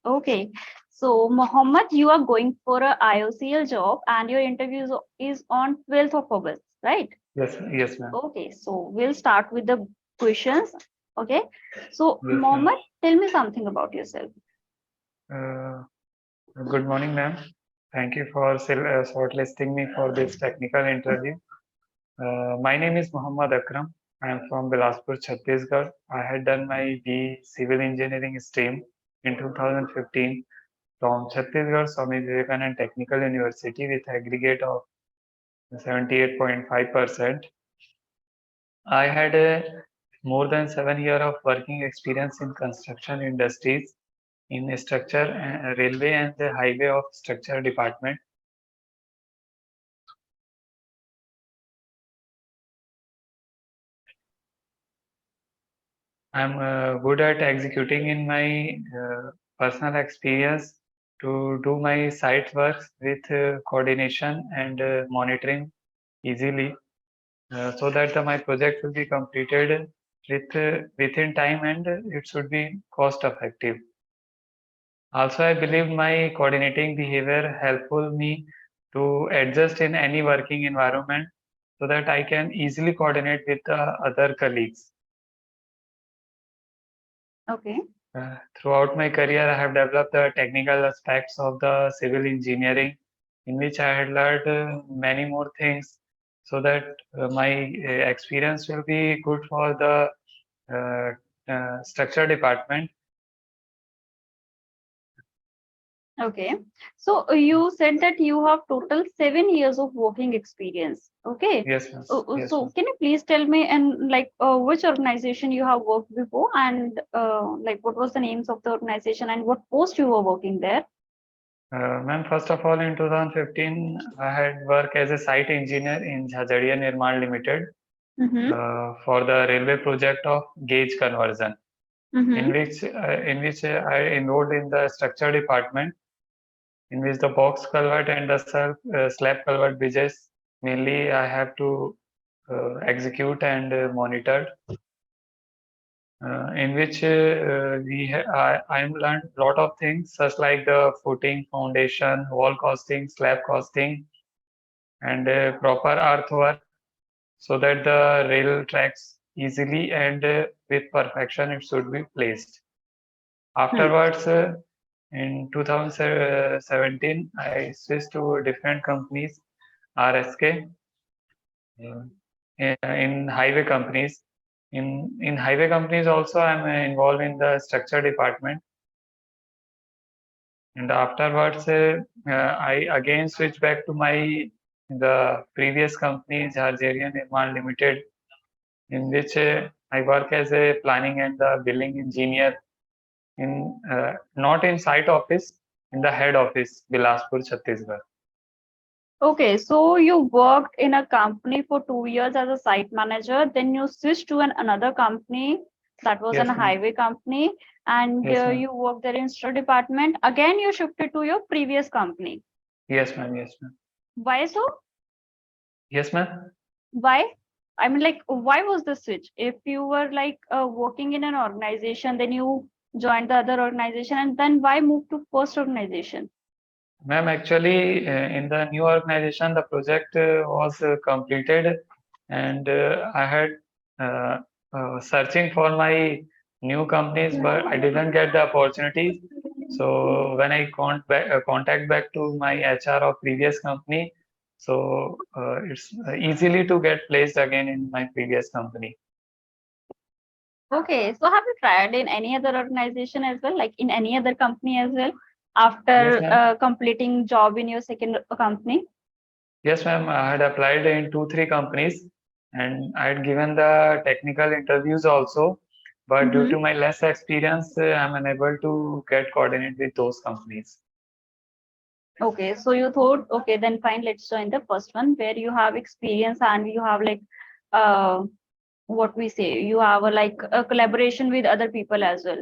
Okay. So, Mohammed, you are going for a IOCL job and your interview is on 12th of August, right? Yes, yes, ma'am. Okay. So, we'll start with the questions. Okay. So, Yes, ma'am. Mohammed, tell me something about yourself. Uh, Good morning, ma'am. Thank you for shortlisting me for this technical interview. My name is Muhammad Akram. I am from Bilaspur, Chhattisgarh. I had done my BE Civil Engineering stream in 2015 from Chhattisgarh Swami Vivekanand Technical University with aggregate of 78.5%. I had more than 7 years of working experience in construction industries in structure, railway and the highway of structure department. I'm good at executing in my personal experience to do my site works with coordination and monitoring easily so that my project will be completed within time and it should be cost effective. Also, I believe my coordinating behavior helpful me to adjust in any working environment so that I can easily coordinate with the other colleagues. Okay. Throughout my career, I have developed the technical aspects of the civil engineering, in which I had learned many more things, so that my experience will be good for the structure department. Okay. So, you said that you have total 7 years of working experience. Okay. Yes, ma'am. Yes, So, ma'am. can you please tell me and like which organization you have worked before and like what was the names of the organization and what post you were working there? Ma'am, first of all, in 2015, I had worked as a site engineer in Jhajadiya Nirmal Limited Mm-hmm. for the railway project of gauge conversion, Mm-hmm. in which I enrolled in the structure department, in which the box culvert and the slab culvert bridges mainly I have to execute and monitor. In which I am learned a lot of things such like the footing, foundation, wall costing, slab costing, and proper earthwork so that the rail tracks easily and with perfection it should be placed. Hmm. Afterwards, in 2017, I switched to different companies, RSK, uh, in highway companies. In highway companies also, I'm involved in the structure department. And afterwards, I again switched back to the previous company, Jharjarian Nirmal Limited, in which I work as a planning and the billing engineer in not in site office, in the head office, Bilaspur, Chhattisgarh. Okay, so you worked in a company for 2 years as a site manager, then you switched to another company that was a Yes, ma'am. highway company, and Yes, ma'am. you worked there in store department. Again, you shifted to your previous company. Yes, ma'am. Yes, ma'am. Why so? Yes, ma'am. Why? I mean, like, why was the switch? If you were like working in an organization, then you joined the other organization, and then why move to first organization? Ma'am, actually, in the new organization, the project was completed, and I had uh, searching for my new companies, but I didn't get the opportunity. So when I contact back to my HR of previous company, so it's easily to get placed again in my previous company. Okay, so have you tried in any other organization as well, like in any other company as well, Yes, after ma'am. completing job in your second company? Yes, ma'am. I had applied in 2, 3 companies and I had given the technical interviews also. But due Mm-hmm. to my less experience, I'm unable to get coordinate with those companies. Okay, so you thought, okay, then fine, let's join the first one where you have experience and you have like, uh, what we say, you have like a collaboration with other people as well.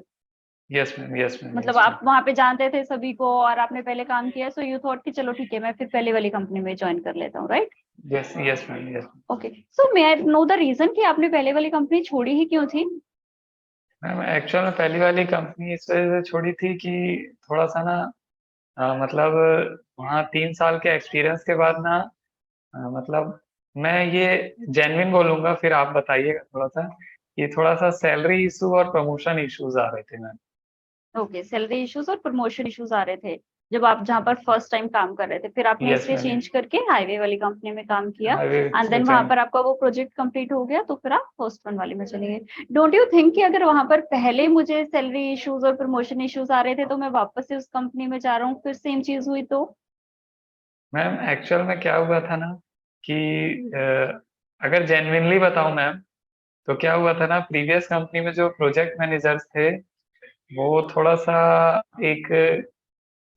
Yes, ma'am. Yes, ma'am. मतलब Yes, ma'am. आप वहां पे जानते थे सभी को और आपने पहले काम किया, सो यू थॉट कि चलो ठीक है मैं फिर पहले वाली कंपनी में ज्वाइन कर लेता हूँ, right? Yes, yes, ma'am. Yes. Okay, so may I know the reason कि आपने पहले वाली कंपनी छोड़ी ही क्यों थी? मैम एक्चुअल में पहली वाली कंपनी इस वजह से छोड़ी थी कि थोड़ा सा ना मतलब वहाँ 3 साल के एक्सपीरियंस के बाद ना मतलब मैं ये जेन्युइन बोलूंगा, फिर आप बताइएगा थोड़ा सा, ये थोड़ा सा सैलरी इशू और प्रमोशन इश्यूज आ रहे थे मैम। ओके, सैलरी इश्यूज और प्रमोशन इश्यूज आ रहे थे जब आप जहाँ पर फर्स्ट टाइम काम कर रहे थे, फिर आपने यस इसलिए मैम। चेंज करके हाईवे वाली कंपनी में काम किया हाईवे एंड से देन वहां ज्वाइन। पर आपका वो प्रोजेक्ट कंप्लीट हो गया, तो फिर आप फर्स्ट वन वाली में चले गए। डोंट यू थिंक कि अगर वहां पर पहले मुझे सैलरी इश्यूज और प्रमोशन इश्यूज आ रहे थे तो मैं वापस से उस कंपनी में जा रहा हूँ, फिर सेम चीज हुई तो? मैम एक्चुअल में क्या हुआ था ना कि अगर जेन्युइनली बताऊं मैम, तो क्या हुआ था ना, प्रीवियस कंपनी में जो प्रोजेक्ट मैनेजर्स थे वो थोड़ा सा एक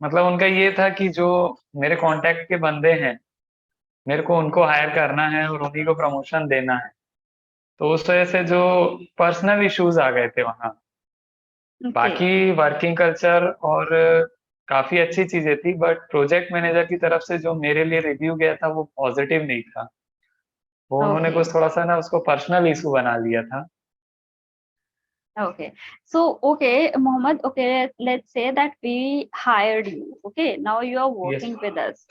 मतलब उनका ये था कि जो मेरे कांटेक्ट के बंदे हैं, मेरे को उनको हायर करना है और उन्हीं को प्रमोशन देना है। तो उस वजह से जो पर्सनल इश्यूज आ गए थे वहाँ। ओके। बाकी वर्किंग कल्चर और काफी अच्छी चीजें थी, बट प्रोजेक्ट मैनेजर की तरफ से जो मेरे लिए रिव्यू गया था वो पॉजिटिव नहीं था। वो उन्होंने ओके। कुछ थोड़ा सा ना उसको पर्सनल इशू बना लिया था। Okay. So, okay, Mohammed, okay, let's say that we hired you. Okay, now you are yes. working with us.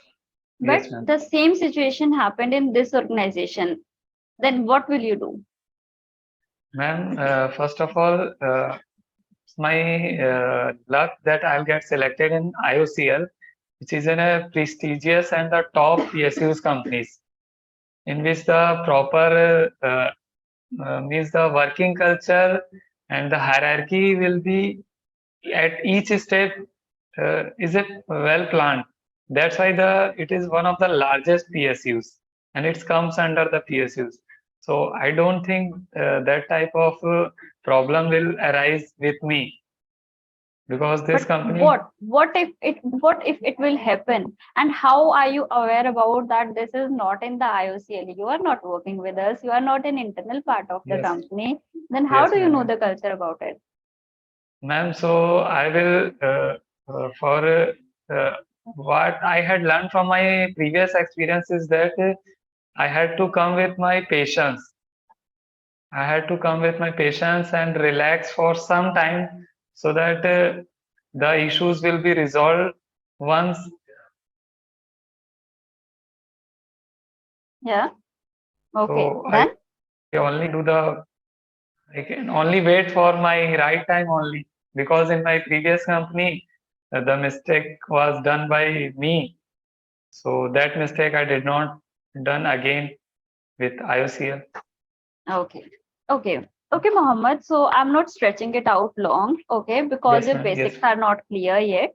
Yes But ma'am. the same situation happened in this organization. Then what will you do? Ma'am first of all my luck that I'll get selected in IOCL, which is in a prestigious and the top PSUs companies, in which the proper means the working culture and the hierarchy will be at each step is it well planned. That's why the it is one of the largest PSUs and it comes under the PSUs. So I don't think that type of problem will arise with me because this But company. what if it will happen? And how are you aware about that this is not in the IOCL? You are not working with us. You are not an internal part of the Yes. company. Then how Yes do you know ma'am. the culture about it? Ma'am, so I will for what I had learned from my previous experience is that I had to come with my patience. I had to come with my patience and relax for some time so that the issues will be resolved once. Yeah. Okay. So I Then only do the I can only wait for my right time only, because in my previous company the mistake was done by me. So that mistake I did not done again with IOCL. okay. Okay. Okay, Mohammed. So I'm not stretching it out long, okay, because Yes, your ma'am. Yes. basics are not clear yet.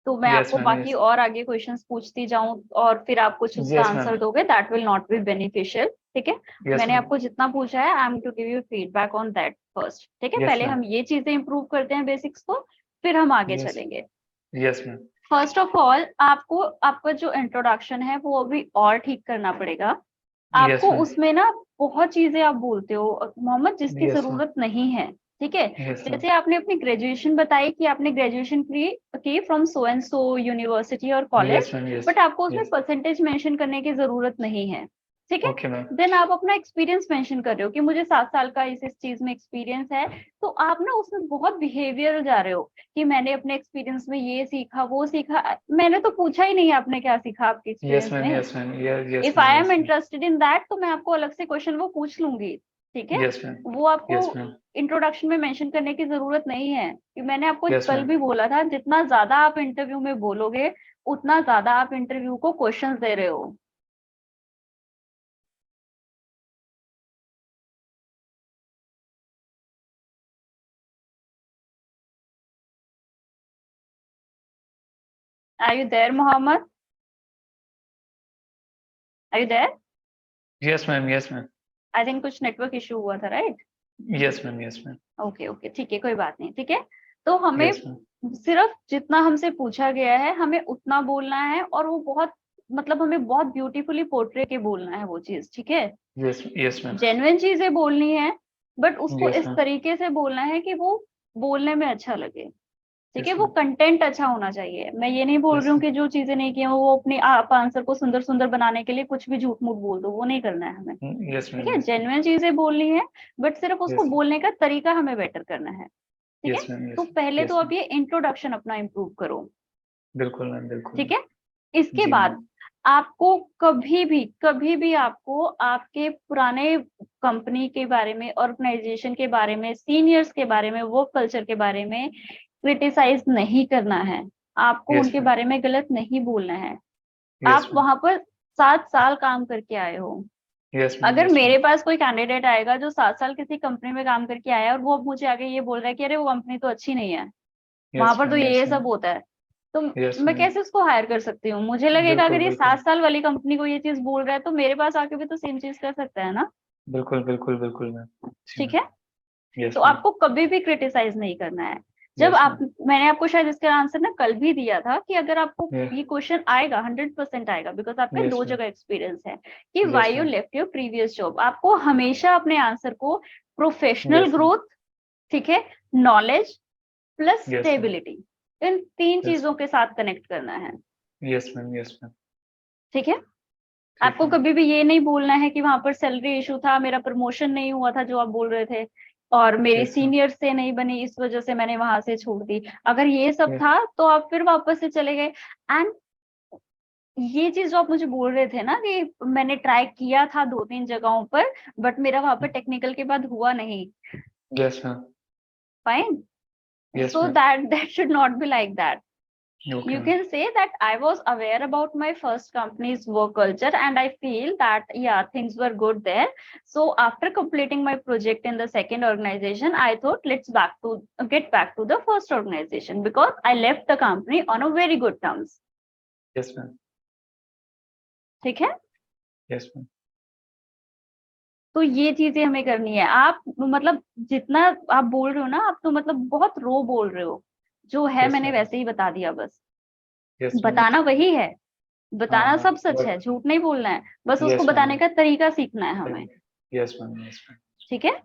तो मैं Yes, आपको ma'am. बाकी Yes. और आगे questions पूछती जाऊं और फिर आप कुछ उसका Yes, आंसर ma'am. दोगे, that will not be beneficial. ठीक है, Yes, मैंने ma'am. आपको जितना पूछा है I am to give you feedback on that first. ठीक है, Yes, पहले ma'am. हम ये चीजें इंप्रूव करते हैं बेसिक्स को, फिर हम आगे Yes. चलेंगे। Yes, ma'am. First of all आपको आपका जो इंट्रोडक्शन है वो अभी और ठीक करना पड़ेगा। Yes, आपको ma'am. उसमें ना बहुत चीजें आप बोलते हो मोहम्मद जिसकी Yes, ma'am. जरूरत नहीं है। ठीक है, Yes, ma'am. जैसे आपने अपनी ग्रेजुएशन बताई कि आपने ग्रेजुएशन की from so and so university और college, Yes, ma'am. Yes. But आपको उसमें Yes. परसेंटेज मेंशन करने की जरूरत नहीं है। ठीक है, Okay, ma'am. देन आप अपना एक्सपीरियंस मेंशन कर रहे हो कि मुझे 7 साल का इस चीज में एक्सपीरियंस है, तो आप ना उसमें बहुत बिहेवियरल जा रहे हो कि मैंने अपने एक्सपीरियंस में ये सीखा वो सीखा। मैंने तो पूछा ही नहीं आपने क्या सीखा आपके Yes, एक्सपीरियंस ma'am. में। Yes, ma'am. Yes, yes, if ma'am. I am Yes, ma'am. Interested in that तो मैं आपको अलग से क्वेश्चन वो पूछ लूंगी। ठीक है, Yes, ma'am. वो आपको Yes, ma'am. इंट्रोडक्शन में मेंशन करने की जरूरत नहीं है कि मैंने आपको Yes, कल ma'am. भी बोला था जितना ज्यादा आप इंटरव्यू में बोलोगे उतना ज्यादा आप इंटरव्यू को क्वेश्चंस दे रहे हो। Are you there Mohammed? Are you there? Yes, ma'am. Yes, ma'am. I think कुछ नेटवर्क इशू हुआ था, right? Yes, ma'am. Yes, ma'am. Okay okay, ठीक है, कोई बात नहीं। ठीक है, तो हमें Yes, ma'am. सिर्फ जितना हमसे पूछा गया है हमें उतना बोलना है, और वो बहुत मतलब हमें बहुत ब्यूटीफुली पोर्ट्रे के बोलना है वो चीज। ठीक है, Yes. Yes, ma'am. जेन्युइन चीजें बोलनी है, बट उसको Yes, इस ma'am. तरीके से बोलना है कि वो बोलने में अच्छा लगे। ठीक है, Yes, वो ma'am. कंटेंट अच्छा होना चाहिए। मैं ये नहीं बोल Yes, रही हूँ ma'am. कि जो चीजें नहीं की हैं वो अपने आप आंसर को सुंदर सुंदर बनाने के लिए कुछ भी झूठ मूठ बोल दो, वो नहीं करना है हमें। Yes, ठीक ma'am. है, Yes, ma'am. जेन्युइन चीजें बोलनी है, बट सिर्फ उसको Yes, ma'am. बोलने का तरीका हमें बेटर करना है। ठीक है, Yes, ma'am. तो Yes, ma'am. पहले तो Yes, आप ma'am. ये इंट्रोडक्शन अपना इम्प्रूव करो। बिल्कुल मैम, बिल्कुल ठीक मैम. है, इसके जी बाद मैम. आपको कभी भी आपको आपके पुराने कंपनी के बारे में, ऑर्गेनाइजेशन के बारे में, सीनियर्स के बारे में, वर्क कल्चर के बारे में क्रिटिसाइज नहीं करना है। आपको यस उनके मैम. बारे में गलत नहीं बोलना है। यस आप मैम. वहां पर 7 साल काम करके आए हो। Yes ma'am. अगर यस मैम. मेरे पास कोई कैंडिडेट आएगा जो 7 साल किसी कंपनी में काम करके आया है और वो अब मुझे आगे ये बोल रहा है कि अरे वो कंपनी तो अच्छी नहीं है, वहां यस पर तो मैम. यस ये मैम. सब होता है, तो यस मैं मैम. कैसे उसको हायर कर सकती हूँ? मुझे लगेगा बिल्कुल अगर ये बिल्कुल. 7 साल वाली कंपनी को ये चीज बोल रहा है तो मेरे पास आके भी तो सेम चीज कर सकता है ना। बिल्कुल बिल्कुल बिल्कुल मैम. जी ठीक मैम. है, यस तो मैम. आपको कभी भी क्रिटिसाइज नहीं करना है। जब यस आप, मैम. मैंने आपको शायद इसका आंसर ना कल भी दिया था कि अगर आपको यस ये क्वेश्चन आएगा, 100% आएगा, बिकॉज आपका यस दो मैम. जगह एक्सपीरियंस है कि yes why you ma'am. Left your previous job. आपको हमेशा अपने आंसर को प्रोफेशनल यस मैम. ग्रोथ, ठीक है, knowledge plus yes ma'am. Stability, इन 3 यस. चीजों के साथ कनेक्ट करना है। Yes ma'am. Yes ma'am. ठीक है, ठीक आपको है. कभी भी ये नहीं बोलना है कि वहां पर सैलरी इशू था, मेरा प्रमोशन नहीं हुआ था जो आप बोल रहे थे, और मेरी यस मैम. सीनियर से नहीं बनी इस वजह से मैंने वहां से छोड़ दी। अगर ये सब यस. था तो आप फिर वापस से चले गए। एंड ये चीज जो आप मुझे बोल रहे थे ना कि मैंने ट्राई किया था 2-3 जगहों पर, बट मेरा वहां पर टेक्निकल के बाद हुआ नहीं। Yes ma'am. Fine, yes so ma'am. that should not be like that. Okay You ma'am. can say that I was aware about my first company's work culture and I feel that yeah, things were good there. So after completing my project in the second organization, I thought let's get back to the first organization because I left the company on a very good terms. Yes ma'am. ठीक है, yes ma'am. तो ये चीजें हमें करनी है। आप मतलब जितना आप बोल रहे हो ना, आप तो मतलब बहुत रो बोल रहे हो, जो है यस मैंने मैम. वैसे ही बता दिया बस। Yes ma'am. बताना वही है, हाँ बताना हाँ. सब सच है, बट. झूठ नहीं बोलना है, बस उसको यस मैम. बताने का तरीका सीखना है हमें। Yes ma'am. Yes ma'am. ठीक है,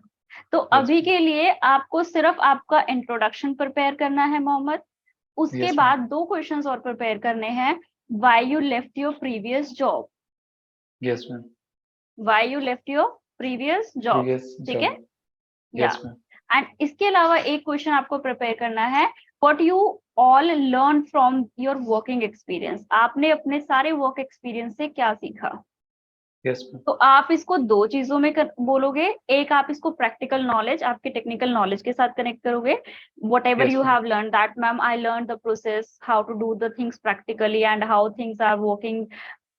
तो यस अभी मैम. के लिए आपको सिर्फ आपका इंट्रोडक्शन प्रिपेयर करना है मोहम्मद। उसके यस मैम. बाद 2 क्वेश्चंस और प्रिपेयर करने हैं। Why you left your previous job, yes ma'am. Why you left your previous job. Previous ठीक है, जॉब. या यस मैम. एंड इसके अलावा एक क्वेश्चन आपको प्रिपेयर करना है, what you all learn from your working experience. आपने अपने सारे वर्क एक्सपीरियंस से क्या सीखा। Yes ma'am. तो आप इसको 2 चीजों में बोलोगे। एक, आप इसको प्रैक्टिकल नॉलेज, आपके टेक्निकल नॉलेज के साथ कनेक्ट करोगे। Whatever yes you ma'am. Have learn that ma'am I learn the process how to do the things practically and how things are working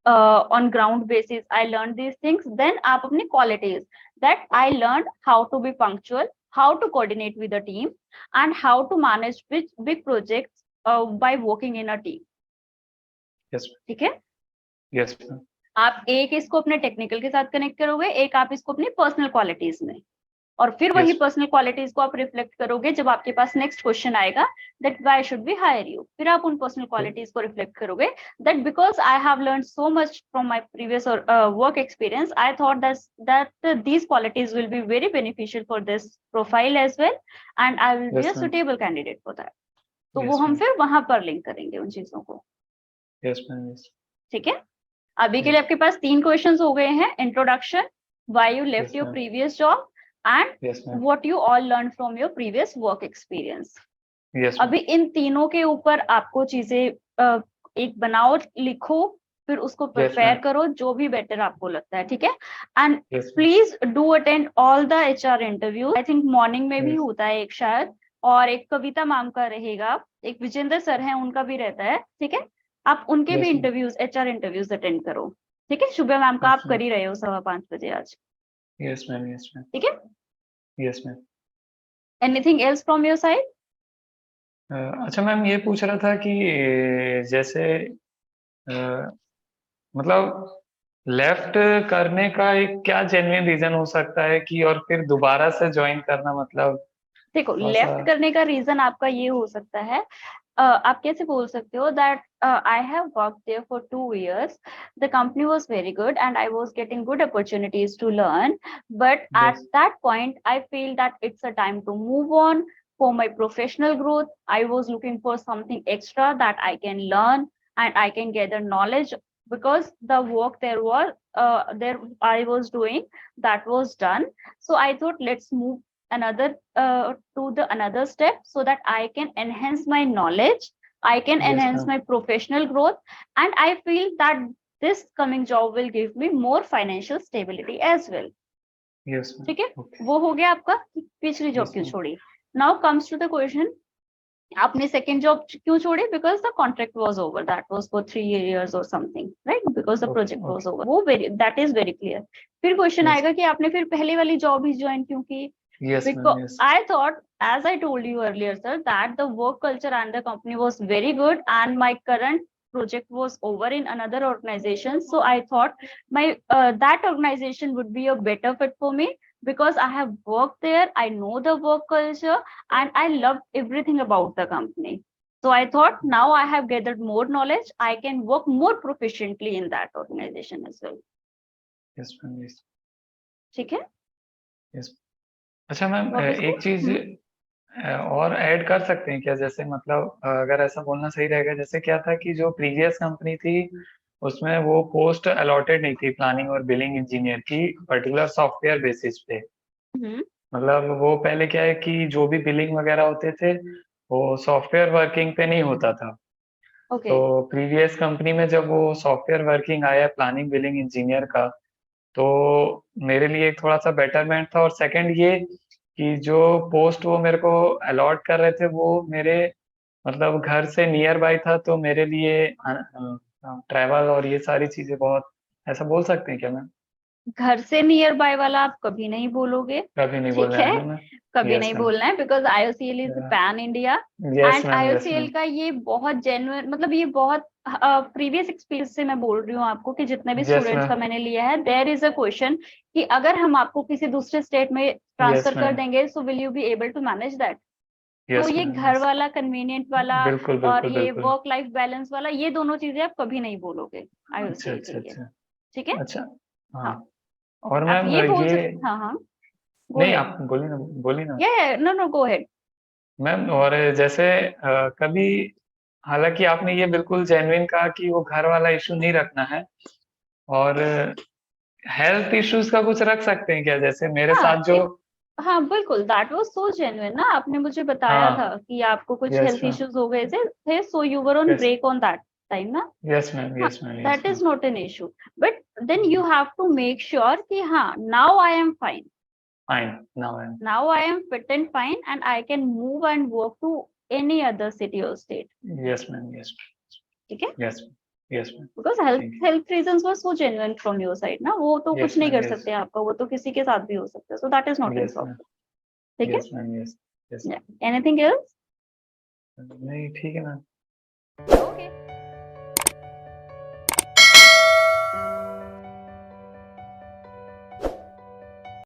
on ground basis. I learned these things. Then आप अपनी qualities, that I learned how to be punctual, how to coordinate with the team, and how to manage big projects by working in a team. Yes. ठीक है, yes ma'am. आप एक इसको अपने technical के साथ कनेक्ट करोगे, एक आप इसको अपनी पर्सनल क्वालिटीज में, और फिर वही यस. पर्सनल क्वालिटीज को आप रिफ्लेक्ट करोगे जब आपके पास नेक्स्ट क्वेश्चन आएगा, that why should we hire you. फिर आप उन पर्सनल क्वालिटीज को रिफ्लेक्ट करोगे, that because I have learn so much from my previous work experience, I thought that these qualities will be very beneficial for this profile as well and I will be a yes ma'am. Suitable candidate for that. तो वो yes हम ma'am. फिर वहां पर link करेंगे उन चीजों को। Yes ma'am. यस. ठीक है, अभी के लिए यस. आपके पास 3 क्वेश्चंस हो गए हैं, introduction, why you left yes your ma'am. Previous job, and yes ma'am. what you all learned from your previous work experience. Yes ma'am. अभी इन तीनों के ऊपर आपको चीजें एक बनाओ, लिखो, फिर उसको यस प्रिपेयर मैम. करो जो भी बेटर आपको लगता है। ठीक है, and yes ma'am. Please do attend all the HR interview. I think morning में भी यस. होता है एक शायद, और एक कविता मैम का रहेगा, एक विजेंद्र सर है उनका भी रहता है। ठीक है, आप उनके भी yes ma'am. Interviews, HR interviews attend करो। ठीक है, शुभ मैम का यस आप मैम. कर ही रहे हो 5:15 बजे आज। Yes ma'am. Yes ma'am. ठीक है, yes ma'am. Anything else from your side. अच्छा मैम, ये पूछ रहा था कि जैसे मतलब लेफ्ट करने का एक क्या जेन्युइन रीजन हो सकता है कि और फिर दोबारा से ज्वाइन करना, मतलब देखो, थोड़ा सा. लेफ्ट करने का रीजन आपका ये हो सकता है, आप कैसे बोल सकते हो that I have work there for 2 years, the company was very good and I was getting good opportunities to learn, but at yes. That point I feel that it's a time to move on, for my professional growth. I was looking for something extra that I can learn and I can gather knowledge, because the work there I was doing, that was done. So I thought, let's move another to the another step, so that I can enhance my knowledge, I can Yes, enhance ma'am. my professional growth, and I feel that this coming job will give me more financial stability as well. Yes, ma'am. ठीक है, Okay. वो हो गया आपका कि पिछली job Yes, क्यों ma'am. छोड़ी. Now comes to the question, आपने सेकंड जॉब क्यों छोड़ी? Because the contract was over, that was for 3 years और something, right, because the Okay, project was okay. Over. वो very, that is very clear. फिर question Yes. आएगा कि आपने फिर पहले वाली जॉब ही ज्वाइन क्यों की? Yes, ma'am. Because Yes. I thought, as I told you earlier, sir, that the work culture and the company was very good, and my current project was over in another organization. So I thought my that organization would be a better fit for me, because I have worked there, I know the work culture, and I loved everything about the company. So I thought, now I have gathered more knowledge, I can work more proficiently in that organization as well. Yes, ma'am. Yes. ठीक है. Yes. अच्छा ma'am, तो आप एक इसको चीज और add कर सकते हैं क्या? जैसे मतलब अगर ऐसा बोलना सही रहेगा, जैसे क्या था कि जो प्रीवियस कंपनी थी उसमें वो पोस्ट अलॉटेड नहीं थी प्लानिंग और बिलिंग इंजीनियर की पर्टिकुलर सॉफ्टवेयर बेसिस पे. मतलब वो पहले क्या है कि जो भी बिलिंग वगैरह होते थे वो सॉफ्टवेयर वर्किंग पे नहीं होता था. ओके. तो प्रीवियस कंपनी में जब वो सॉफ्टवेयर वर्किंग आया प्लानिंग बिलिंग इंजीनियर का, तो मेरे लिए एक थोड़ा सा बेटरमेंट था. और सेकंड ये कि जो पोस्ट वो मेरे को अलॉट कर रहे थे वो मेरे मतलब घर से नियर बाय था, तो मेरे लिए ट्रैवल और ये सारी चीजें बहुत, ऐसा बोल सकते हैं क्या मैम? घर से नियर बाय वाला आप कभी नहीं बोलोगे, कभी नहीं ठीक बोल रहे है, हैं ना मैम? कभी यस नहीं मैम. बोलना है, because IOCL is Yeah. Pan India. Yes and ma'am. Yes IOCL ma'am. का ये बहुत जेन्युइन, मतलब ये बहुत प्रीवियस एक्सपीरियंस से मैं बोल रही हूँ आपको, कि जितने भी यस स्टूडेंट्स का मैम. मैंने लिया है, देयर इज अ क्वेश्चन कि अगर हम आपको किसी दूसरे स्टेट में यस ट्रांसफर कर मैम. देंगे, so will you be able to manage that? तो यस ये मैम. घर यस. वाला, कन्वीनियंट वाला, बिल्कुल और बिल्कुल ये बिल्कुल. वर्क लाइफ बैलेंस वाला, ये दोनों चीजें आप कभी नहीं बोलोगे अच्छा IOCL के अच्छा लिए. अच्छा. ठीक है. अच्छा. हाँ. हाँ. और आप मैम ये बोल ये, सकते, हाँ हाँ, गो नहीं अहेड. आप बोलिए ना, बोलिए ना Yeah, no, no, go ahead. Ma'am. और जैसे कभी, हालांकि आपने ये बिल्कुल जेन्युइन कहा कि वो घर वाला इशू नहीं रखना है, और हेल्थ इश्यूज का कुछ रख सकते हैं क्या? जैसे मेरे हाँ, साथ जो, हाँ बिल्कुल, दैट वाज सो जेन्युइन ना, आपने मुझे बताया हाँ. था कि आपको कुछ यस हेल्थ मैम. इश्यूज हो गए थे, so you were on yes. Break on that time ना. Yes ma'am. हाँ, yes ma'am. Yes that ma'am. Is not an issue, but then you have to make sure कि हाँ, now I am fine, fine. Now I am. Now I am fit and fine, and I can move and work to any other city और state. Yes ma'am. Yes. ठीक है. Yes. Yes ma'am. Because thank you. Health reasons were so genuine from your side ना, वो तो कुछ yes नहीं ma'am. कर yes. सकते आपका, वो तो किसी के साथ भी हो सकता है, so that is not N yes ma'am. Problem. ठीक है. Yes ma'am. Yes. Yes. Anything else? नहीं, ठीक है मैम. Okay.